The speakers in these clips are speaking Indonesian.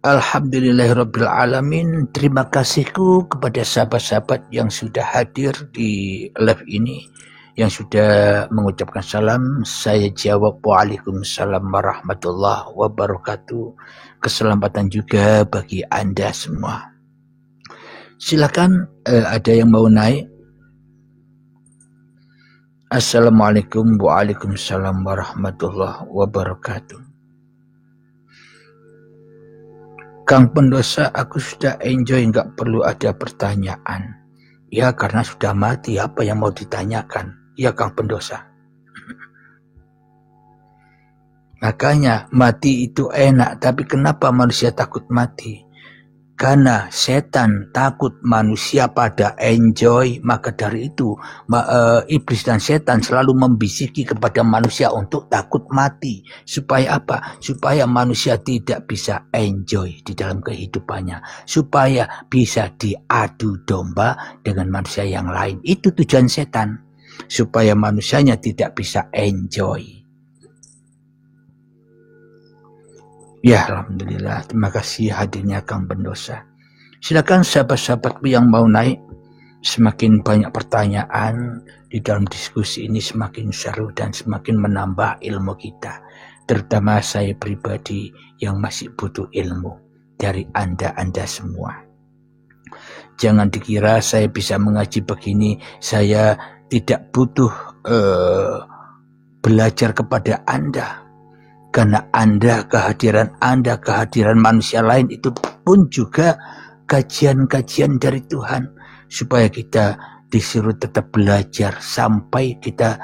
Alhamdulillahirabbil alamin. Terima kasihku kepada sahabat-sahabat yang sudah hadir di live ini, yang sudah mengucapkan salam. Saya jawab waalaikumsalam warahmatullahi wabarakatuh. Keselamatan juga bagi Anda semua. Silakan, ada yang mau naik? Assalamualaikum waalaikumsalam warahmatullahi wabarakatuh. Kang pendosa, aku sudah enjoy, nggak perlu ada pertanyaan. Ya karena sudah mati, apa yang mau ditanyakan? Ya Kang pendosa. Makanya mati itu enak, tapi kenapa manusia takut mati? Karena setan takut manusia pada enjoy, maka dari itu iblis dan setan selalu membisiki kepada manusia untuk takut mati. Supaya apa? Supaya manusia tidak bisa enjoy di dalam kehidupannya. Supaya bisa diadu domba dengan manusia yang lain. Itu tujuan setan. Supaya manusianya tidak bisa enjoy. Ya alhamdulillah, terima kasih hadirnya Kang pendosa. Silakan sahabat-sahabatku yang mau naik. Semakin banyak pertanyaan di dalam diskusi ini semakin seru dan semakin menambah ilmu kita. Terutama saya pribadi yang masih butuh ilmu dari Anda semua. Jangan dikira saya bisa mengaji begini, saya tidak butuh belajar kepada Anda. Karena kehadiran manusia lain itu pun juga kajian-kajian dari Tuhan. Supaya kita disuruh tetap belajar sampai kita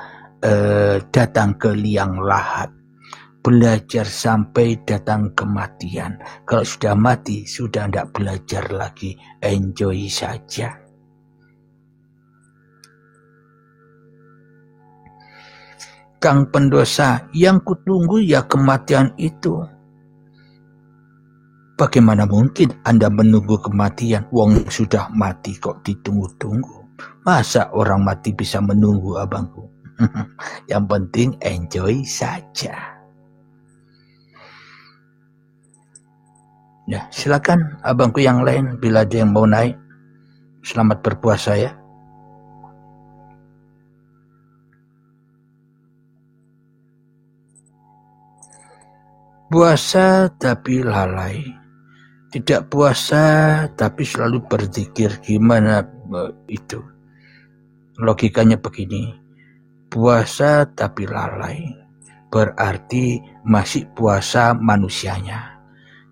datang ke liang lahat. Belajar sampai datang kematian. Kalau sudah mati, sudah tidak belajar lagi. Enjoy saja. Kang pendosa, yang kutunggu ya kematian itu. Bagaimana mungkin Anda menunggu kematian? Wong sudah mati kok ditunggu-tunggu. Masa orang mati bisa menunggu, abangku? Yang penting enjoy saja. Ya, silakan abangku yang lain bila ada yang mau naik. Selamat berpuasa ya. Puasa tapi lalai. Tidak puasa tapi selalu berzikir. Gimana itu? Logikanya begini. Puasa tapi lalai. Berarti masih puasa manusianya.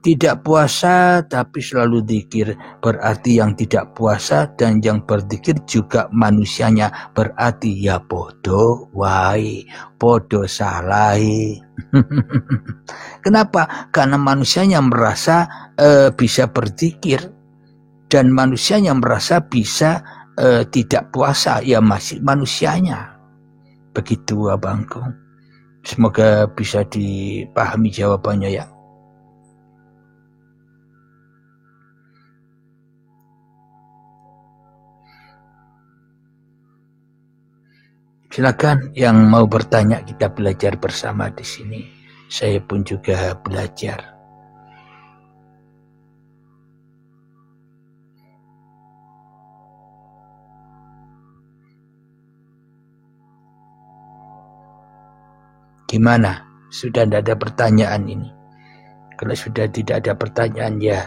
Tidak puasa tapi selalu zikir. Berarti yang tidak puasa dan yang berzikir juga manusianya. Berarti ya bodoh wae. Bodoh salai. Kenapa? Karena manusianya merasa bisa berzikir dan manusianya merasa bisa tidak puasa, ya masih manusianya. Begitu abangku. Semoga bisa dipahami jawabannya ya. Silakan yang mau bertanya, kita belajar bersama di sini. Saya pun juga belajar. Gimana? Sudah tidak ada pertanyaan ini? Kalau sudah tidak ada pertanyaan ya,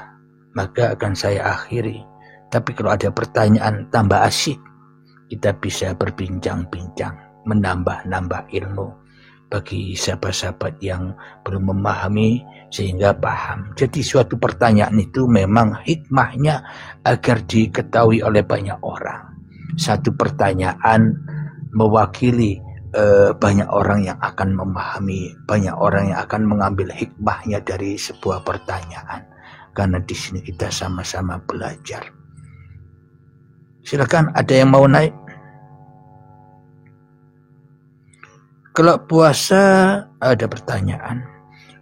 maka akan saya akhiri. Tapi kalau ada pertanyaan tambah asyik, kita bisa berbincang-bincang, menambah-nambah ilmu bagi sahabat-sahabat yang belum memahami sehingga paham. Jadi suatu pertanyaan itu memang hikmahnya agar diketahui oleh banyak orang. Satu pertanyaan mewakili banyak orang yang akan memahami, banyak orang yang akan mengambil hikmahnya dari sebuah pertanyaan. Karena di sini kita sama-sama belajar. Silakan, ada yang mau naik? Kalau puasa ada pertanyaan.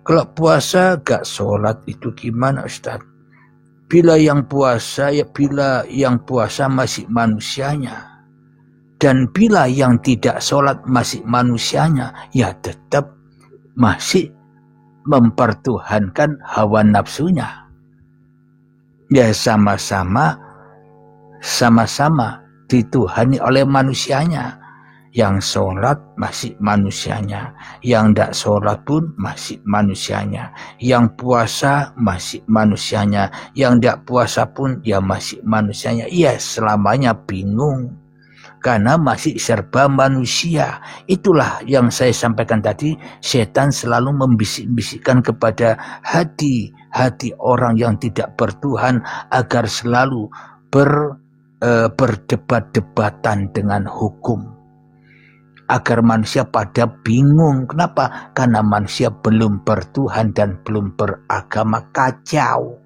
Kalau puasa gak sholat itu gimana Ustaz? Bila yang puasa masih manusianya. Dan bila yang tidak sholat masih manusianya, ya tetap masih mempertuhankan hawa nafsunya. Ya sama-sama dituhani oleh manusianya. Yang sholat masih manusianya, yang tidak sholat pun masih manusianya, yang puasa masih manusianya, yang tidak puasa pun ya masih manusianya. Iya, selamanya bingung karena masih serba manusia. Itulah yang saya sampaikan tadi, setan selalu membisik-bisikkan kepada hati orang yang tidak bertuhan agar selalu berdebat-debatan dengan hukum, agar manusia pada bingung. Kenapa? Karena manusia belum bertuhan dan belum beragama. Kacau.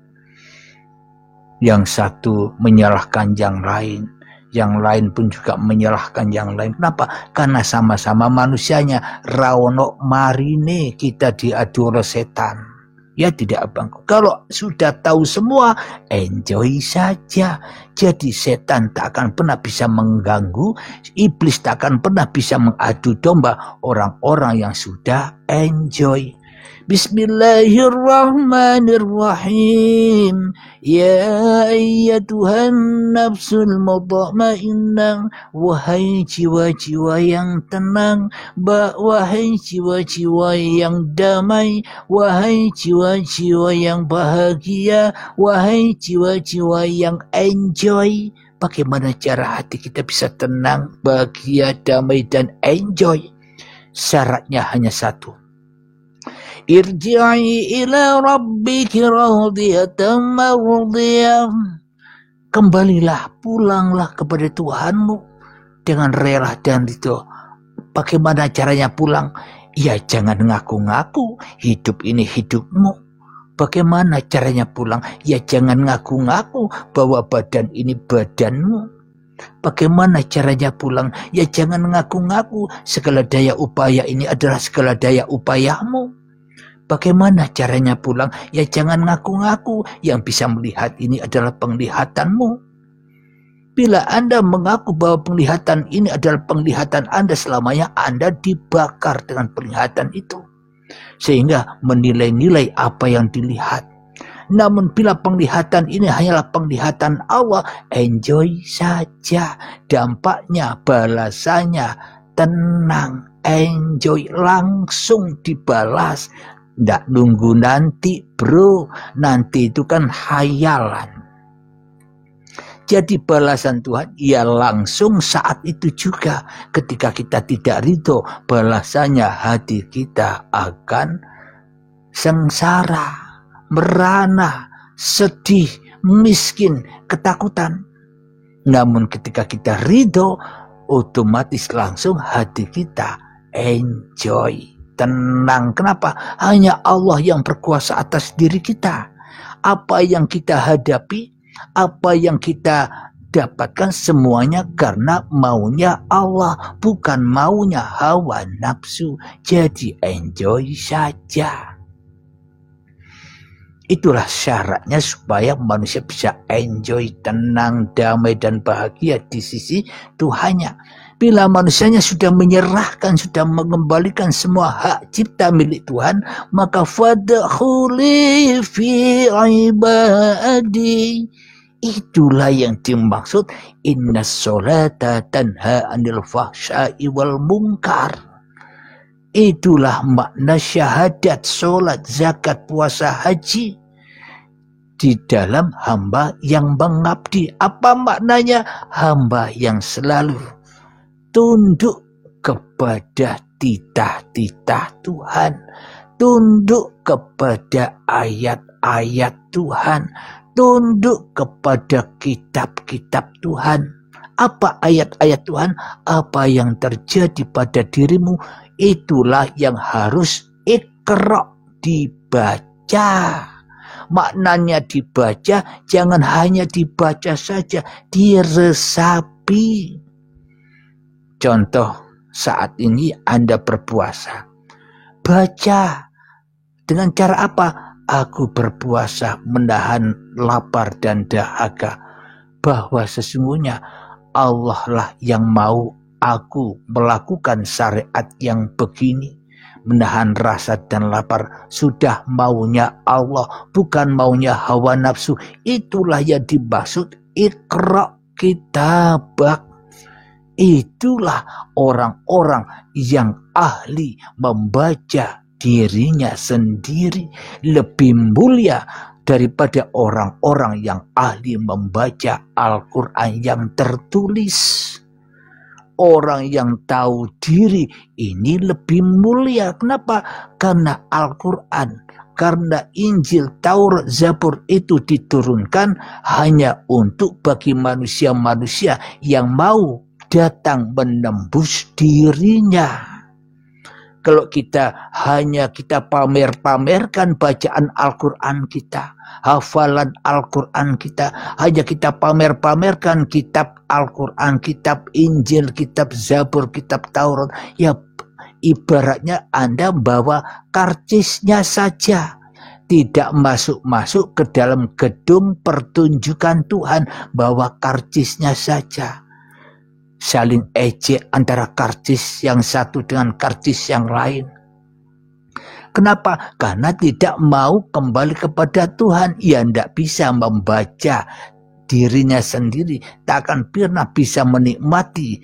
Yang satu menyalahkan yang lain pun juga menyalahkan yang lain. Kenapa? Karena sama-sama manusianya. Rawono marine kita diadu oleh setan. Ya tidak abang. Kalau sudah tahu semua, enjoy saja. Jadi setan tak akan pernah bisa mengganggu, iblis tak akan pernah bisa mengadu domba orang-orang yang sudah enjoy. Bismillahirrahmanirrahim. Ya ayyatuhan nafsul mutmainnah, wahai jiwa-jiwa yang tenang, wahai jiwa-jiwa yang damai, wahai jiwa-jiwa yang bahagia, wahai jiwa-jiwa yang enjoy. Bagaimana cara hati kita bisa tenang, bahagia, damai, dan enjoy? Syaratnya hanya satu. Irji'i ila rabbiki radiyatan mardiyah. Kembalilah, pulanglah kepada Tuhanmu dengan rela dan ridho. Bagaimana caranya pulang? Ya jangan ngaku-ngaku hidup ini hidupmu. Bagaimana caranya pulang? Ya jangan ngaku-ngaku bahwa badan ini badanmu. Bagaimana caranya pulang? Ya jangan ngaku-ngaku segala daya upaya ini adalah segala daya upayamu. Bagaimana caranya pulang? Ya jangan ngaku-ngaku yang bisa melihat ini adalah penglihatanmu. Bila Anda mengaku bahwa penglihatan ini adalah penglihatan Anda, selamanya Anda dibakar dengan penglihatan itu. Sehingga menilai-nilai apa yang dilihat. Namun bila penglihatan ini hanyalah penglihatan Allah, enjoy saja. Dampaknya, balasannya, tenang, enjoy, langsung dibalas. Nggak nunggu nanti bro, nanti itu kan hayalan. Jadi balasan Tuhan ya langsung saat itu juga. Ketika kita tidak ridho, balasannya hati kita akan sengsara, merana, sedih, miskin, ketakutan. Namun ketika kita ridho, otomatis langsung hati kita enjoy, tenang. Kenapa? Hanya Allah yang berkuasa atas diri kita. Apa yang kita hadapi, apa yang kita dapatkan, semuanya karena maunya Allah, bukan maunya hawa nafsu. Jadi enjoy saja. Itulah syaratnya supaya manusia bisa enjoy, tenang, damai, dan bahagia di sisi Tuhannya. Bila manusianya sudah menyerahkan, sudah mengembalikan semua hak cipta milik Tuhan, maka fadkhuli fi ibadi. Itulah yang dimaksud inna sholata tanha anil fahsya'i wal munkar. Itulah makna syahadat, sholat, zakat, puasa, haji di dalam hamba yang mengabdi. Apa maknanya? Hamba yang selalu tunduk kepada titah-titah Tuhan, tunduk kepada ayat-ayat Tuhan, tunduk kepada kitab-kitab Tuhan. Apa ayat-ayat Tuhan? Apa yang terjadi pada dirimu, itulah yang harus iqra, dibaca. Maknanya dibaca, jangan hanya dibaca saja, diresapi. Contoh, saat ini Anda berpuasa. Baca. Dengan cara apa? Aku berpuasa menahan lapar dan dahaga. Bahwa sesungguhnya Allah lah yang mau aku melakukan syariat yang begini. menahan rasa dan lapar. Sudah maunya Allah, bukan maunya hawa nafsu. Itulah yang dimaksud Iqra kitabak. Itulah orang-orang yang ahli membaca dirinya sendiri, lebih mulia daripada orang-orang yang ahli membaca Al-Quran yang tertulis. Orang yang tahu diri ini lebih mulia. Kenapa? Karena Al-Quran, karena Injil, Taurat, Zabur itu diturunkan hanya untuk bagi manusia-manusia yang mau datang menembus dirinya. Kalau kita hanya pamer-pamerkan bacaan Al-Quran kita, hafalan Al-Quran kita, hanya kita pamer-pamerkan kitab Al-Quran, kitab Injil, kitab Zabur, kitab Taurat, ya ibaratnya Anda bawa karcisnya saja, tidak masuk-masuk ke dalam gedung pertunjukan Tuhan, bawa karcisnya saja. Saling ejek antara karcis yang satu dengan karcis yang lain. Kenapa? Karena tidak mau kembali kepada Tuhan. Ia tidak bisa membaca dirinya sendiri, tak akan pernah bisa menikmati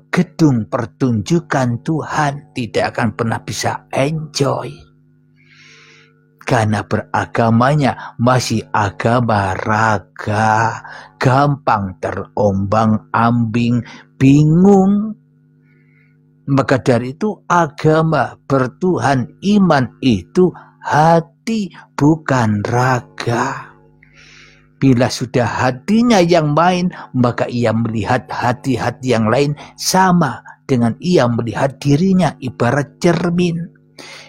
gedung pertunjukan Tuhan, tidak akan pernah bisa enjoy. Karena beragamanya masih agama raga, gampang terombang-ambing, bingung. Maka dari itu agama bertuhan, iman itu hati bukan raga. Bila sudah hatinya yang main, maka ia melihat hati-hati yang lain sama dengan ia melihat dirinya, ibarat cermin.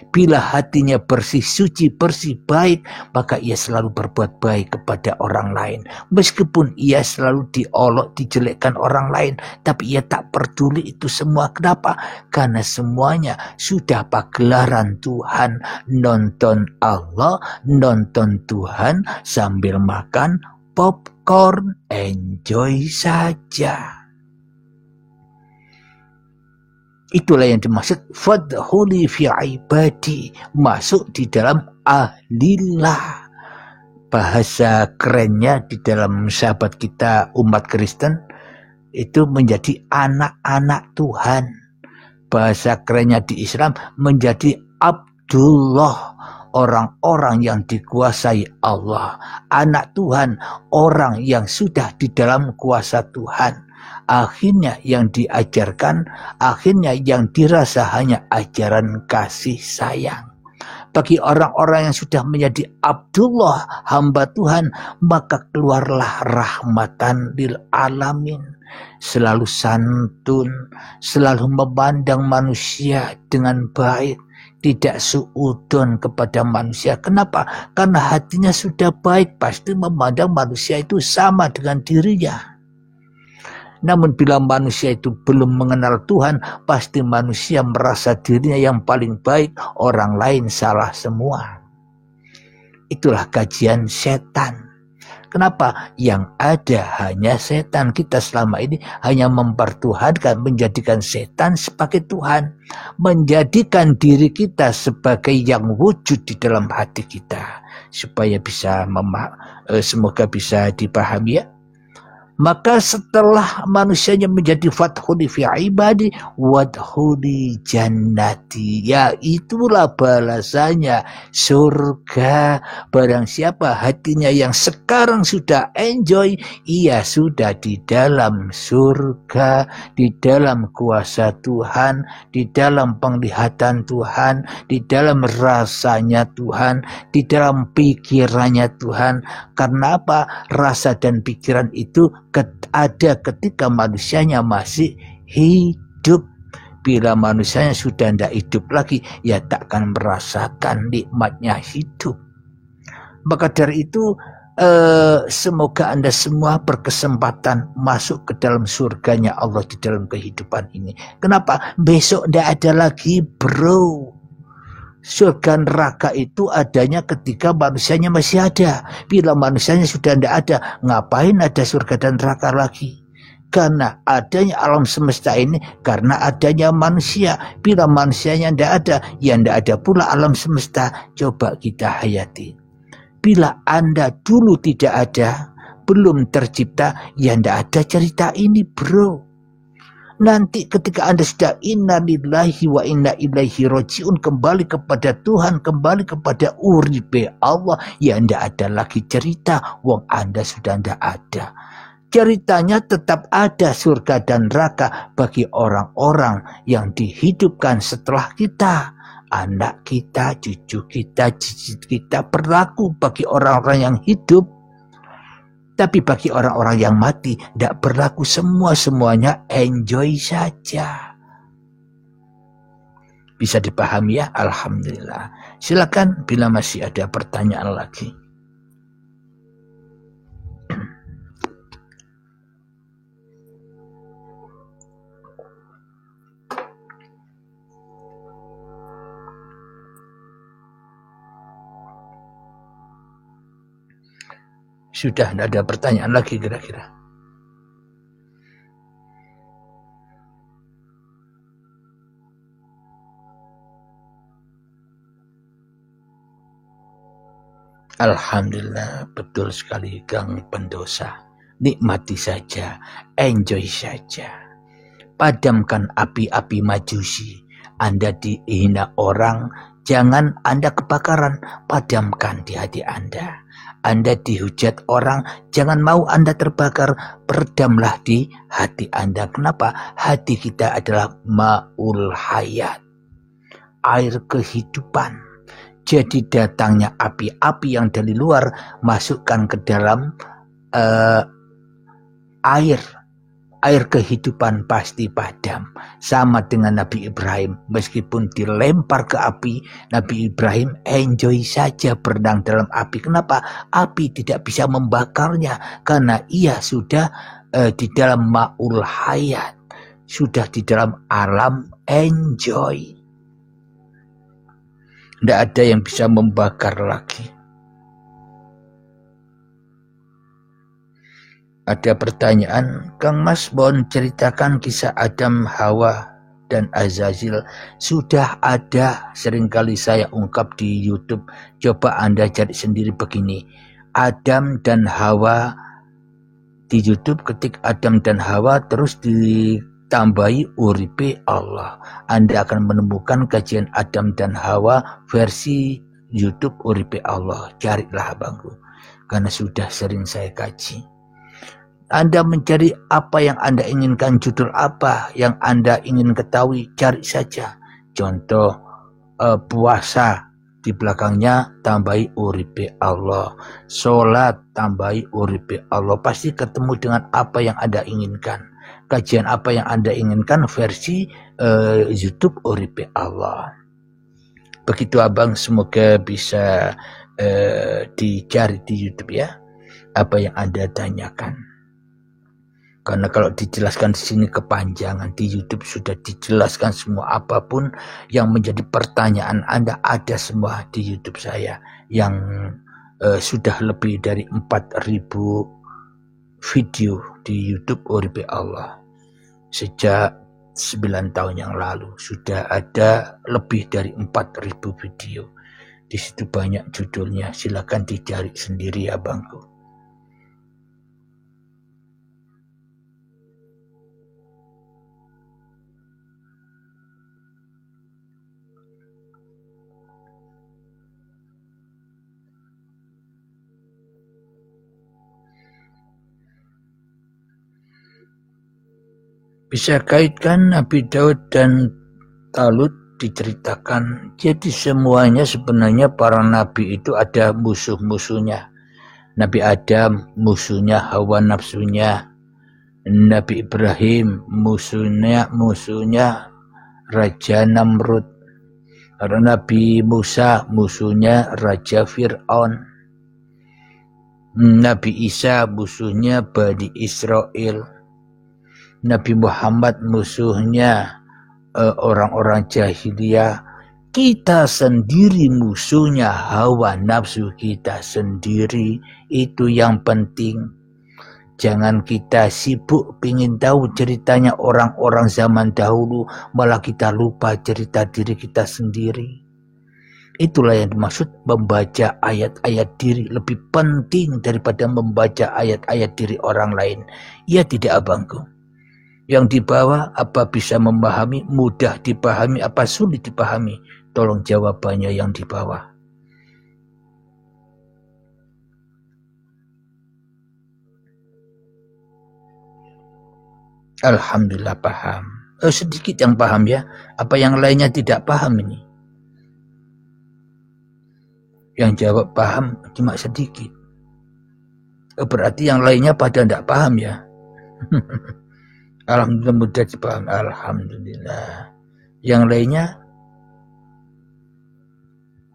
Bila hatinya bersih, suci, bersih, baik, maka ia selalu berbuat baik kepada orang lain. Meskipun ia selalu diolok, dijelekkan orang lain, tapi ia tak peduli itu semua. Kenapa? Karena semuanya sudah pagelaran Tuhan. Nonton Allah, nonton Tuhan sambil makan popcorn, enjoy saja. Itulah yang dimaksud fadkhuli fi ibadi, masuk di dalam ahlillah. Bahasa kerennya di dalam sahabat kita umat Kristen itu menjadi anak-anak Tuhan. Bahasa kerennya di Islam menjadi Abdullah, orang-orang yang dikuasai Allah. Anak Tuhan, orang yang sudah di dalam kuasa Tuhan. Akhirnya yang diajarkan, akhirnya yang dirasa hanya ajaran kasih sayang. Bagi orang-orang yang sudah menjadi Abdullah, hamba Tuhan, maka keluarlah rahmatan lil alamin. Selalu santun, selalu memandang manusia dengan baik, tidak suudon kepada manusia. Kenapa? Karena hatinya sudah baik, pasti memandang manusia itu sama dengan dirinya. Namun bila manusia itu belum mengenal Tuhan, pasti manusia merasa dirinya yang paling baik, orang lain salah semua. Itulah kajian setan. Kenapa? Yang ada hanya setan. Kita selama ini hanya mempertuhankan, menjadikan setan sebagai Tuhan, menjadikan diri kita sebagai yang wujud di dalam hati kita. Supaya bisa semoga bisa dipahami ya. Maka setelah manusianya menjadi fathuli fi ibadi wadhuli jannati, ya itulah balasannya surga. Barang siapa hatinya yang sekarang sudah enjoy, ia sudah di dalam surga, di dalam kuasa Tuhan, di dalam penglihatan Tuhan, di dalam rasanya Tuhan, di dalam pikirannya Tuhan. Karena apa? Rasa dan pikiran itu ada ketika manusianya masih hidup. Bila manusianya sudah tidak hidup lagi, ya takkan merasakan nikmatnya hidup. Maka dari itu semoga Anda semua berkesempatan masuk ke dalam surganya Allah di dalam kehidupan ini. Kenapa? Besok tidak ada lagi, bro. Surga neraka itu adanya ketika manusianya masih ada. Bila manusianya sudah tidak ada, ngapain ada surga dan neraka lagi? Karena adanya alam semesta ini, karena adanya manusia. Bila manusianya tidak ada, ya tidak ada pula alam semesta. Coba kita hayati. Bila Anda dulu tidak ada, belum tercipta, ya tidak ada cerita ini, bro. Nanti ketika Anda sudah inna lillahi wa inna ilaihi rajiun, kembali kepada Tuhan, kembali kepada uripe Allah, ya tidak ada lagi cerita, wong Anda sudah tidak ada. Ceritanya tetap ada surga dan neraka bagi orang-orang yang dihidupkan setelah kita. Anak kita, cucu kita, cicit kita berlaku bagi orang-orang yang hidup. Tapi bagi orang-orang yang mati tidak berlaku, semuanya enjoy saja. Bisa dipahami ya? Alhamdulillah. Silakan bila masih ada pertanyaan lagi. Sudah tidak ada pertanyaan lagi kira-kira. Alhamdulillah, betul sekali Kang Pendosa. Nikmati saja, enjoy saja. Padamkan api-api majusi. Anda dihina orang, jangan Anda kebakaran, padamkan di hati Anda. Anda dihujat orang, jangan mau Anda terbakar, peredamlah di hati Anda. Kenapa? Hati kita adalah ma'ul hayat, air kehidupan. Jadi datangnya api-api yang dari luar, masukkan ke dalam air kehidupan pasti padam. Sama dengan Nabi Ibrahim, meskipun dilempar ke api, Nabi Ibrahim enjoy saja berenang dalam api. Kenapa? Api tidak bisa membakarnya, karena ia sudah di dalam ma'ul hayat, sudah di dalam alam enjoy. Tidak ada yang bisa membakar lagi. Ada pertanyaan, Kang Mas, mohon ceritakan kisah Adam, Hawa, dan Azazil. Sudah ada, seringkali saya ungkap di YouTube. Coba Anda cari sendiri begini. Adam dan Hawa di YouTube, ketik Adam dan Hawa, terus ditambahi uripe Allah. Anda akan menemukan kajian Adam dan Hawa versi YouTube uripe Allah. Carilah abangku, karena sudah sering saya kaji. Anda mencari apa yang Anda inginkan, judul apa yang Anda ingin ketahui, cari saja. Contoh puasa, di belakangnya tambahi uripe Allah. Sholat, tambahi uripe Allah. Pasti ketemu dengan apa yang Anda inginkan. Kajian apa yang Anda inginkan versi YouTube uripe Allah. Begitu abang, semoga bisa dicari di YouTube ya, apa yang Anda tanyakan. Karena kalau dijelaskan di sini kepanjangan, di YouTube sudah dijelaskan semua, apapun yang menjadi pertanyaan Anda ada semua di YouTube saya yang sudah lebih dari 4.000 video di YouTube uripe Allah. Sejak 9 tahun yang lalu sudah ada lebih dari 4.000 video. Di situ banyak judulnya, silakan dicari sendiri abangku. Bisa kaitkan Nabi Daud dan Talut diceritakan. Jadi semuanya sebenarnya para nabi itu ada musuh-musuhnya. Nabi Adam musuhnya Hawa nafsunya. Nabi Ibrahim musuhnya Raja Namrud. Nabi Musa musuhnya Raja Fir'aun. Nabi Isa musuhnya Bani Israel. Nabi Muhammad musuhnya orang-orang jahiliyah. Kita sendiri musuhnya hawa nafsu kita sendiri. Itu yang penting. Jangan kita sibuk ingin tahu ceritanya orang-orang zaman dahulu, malah kita lupa cerita diri kita sendiri. Itulah yang dimaksud membaca ayat-ayat diri lebih penting daripada membaca ayat-ayat diri orang lain. Ya tidak abangku. Yang di bawah apa bisa memahami, mudah dipahami, apa sulit dipahami? Tolong jawabannya yang di bawah. Alhamdulillah paham. Sedikit yang paham ya. Apa yang lainnya tidak paham ini? Yang jawab paham cuma sedikit. Berarti yang lainnya pada tidak paham ya. Alhamdulillah mudah dipaham. Alhamdulillah. Yang lainnya?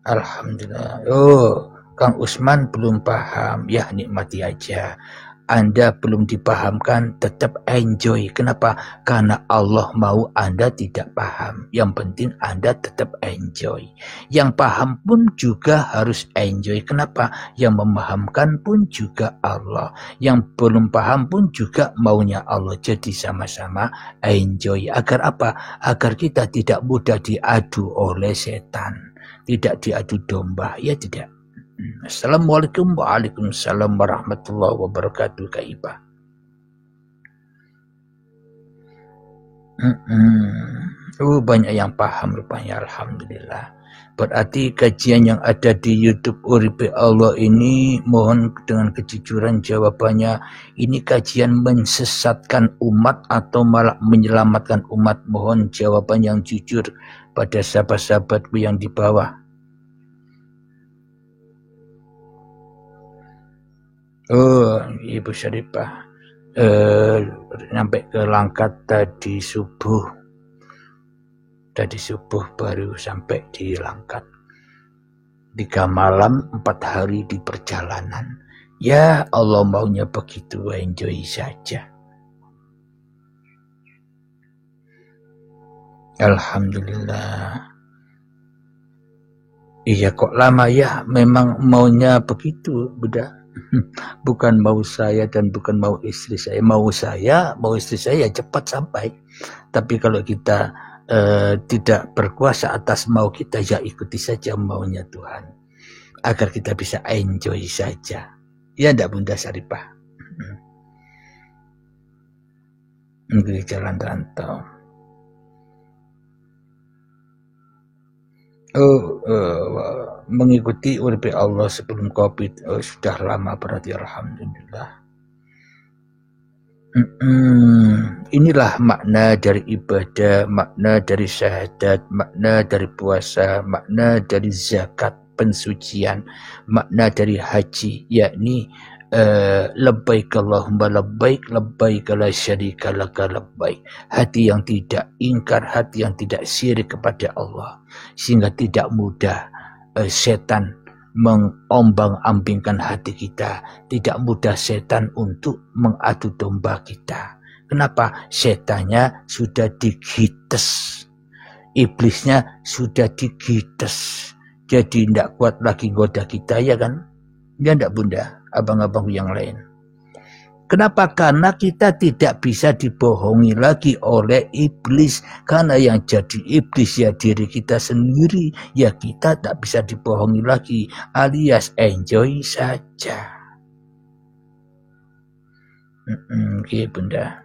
Alhamdulillah. Oh, Kang Usman belum paham. Ya nikmati aja. Anda belum dipahamkan, tetap enjoy. Kenapa? Karena Allah mau Anda tidak paham. Yang penting Anda tetap enjoy. Yang paham pun juga harus enjoy. Kenapa? Yang memahamkan pun juga Allah. Yang belum paham pun juga maunya Allah. Jadi sama-sama enjoy. Agar apa? Agar kita tidak mudah diadu oleh setan. Tidak diadu domba. Ya tidak. Assalamualaikum waalaikumsalam warahmatullahi wabarakatuh Kaibah. Banyak yang paham rupanya. Alhamdulillah. Berarti kajian yang ada di YouTube Uripe Allah ini, mohon dengan kejujuran jawabannya, ini kajian menyesatkan umat atau malah menyelamatkan umat? Mohon jawaban yang jujur pada sahabat-sahabatku yang di bawah. Oh, Ibu Syarifah sampai ke Langkat tadi subuh baru sampai di Langkat. 3 malam 4 hari di perjalanan. Ya Allah maunya begitu, enjoy saja. Alhamdulillah. Iya kok lama ya, memang maunya begitu Bunda. Bukan mau saya dan bukan mau istri saya. Mau istri saya cepat sampai. Tapi kalau kita tidak berkuasa atas mau kita, ya ikuti saja maunya Tuhan. Agar kita bisa enjoy saja. Ya enggak Bunda Syarifah? Di jalan rantau. Mengikuti Uripe Allah sebelum COVID sudah lama berarti. Alhamdulillah. Inilah makna dari ibadah, makna dari syahadat, makna dari puasa, makna dari zakat, pensucian, makna dari haji, yakni labbaik Allahumma labbaik, labbaik la syarika laka labbaik. Hati yang tidak ingkar, hati yang tidak syirik kepada Allah, sehingga tidak mudah setan mengombang-ambingkan hati kita, tidak mudah setan untuk mengadu domba kita. Kenapa? Setannya sudah digites, iblisnya sudah digites, jadi tidak kuat lagi goda kita, ya kan? Ya enggak Bunda, abang-abang yang lain. Kenapa? Karena kita tidak bisa dibohongi lagi oleh iblis. Karena yang jadi iblis ya diri kita sendiri. Ya kita tak bisa dibohongi lagi. Alias enjoy saja. Oke Bunda.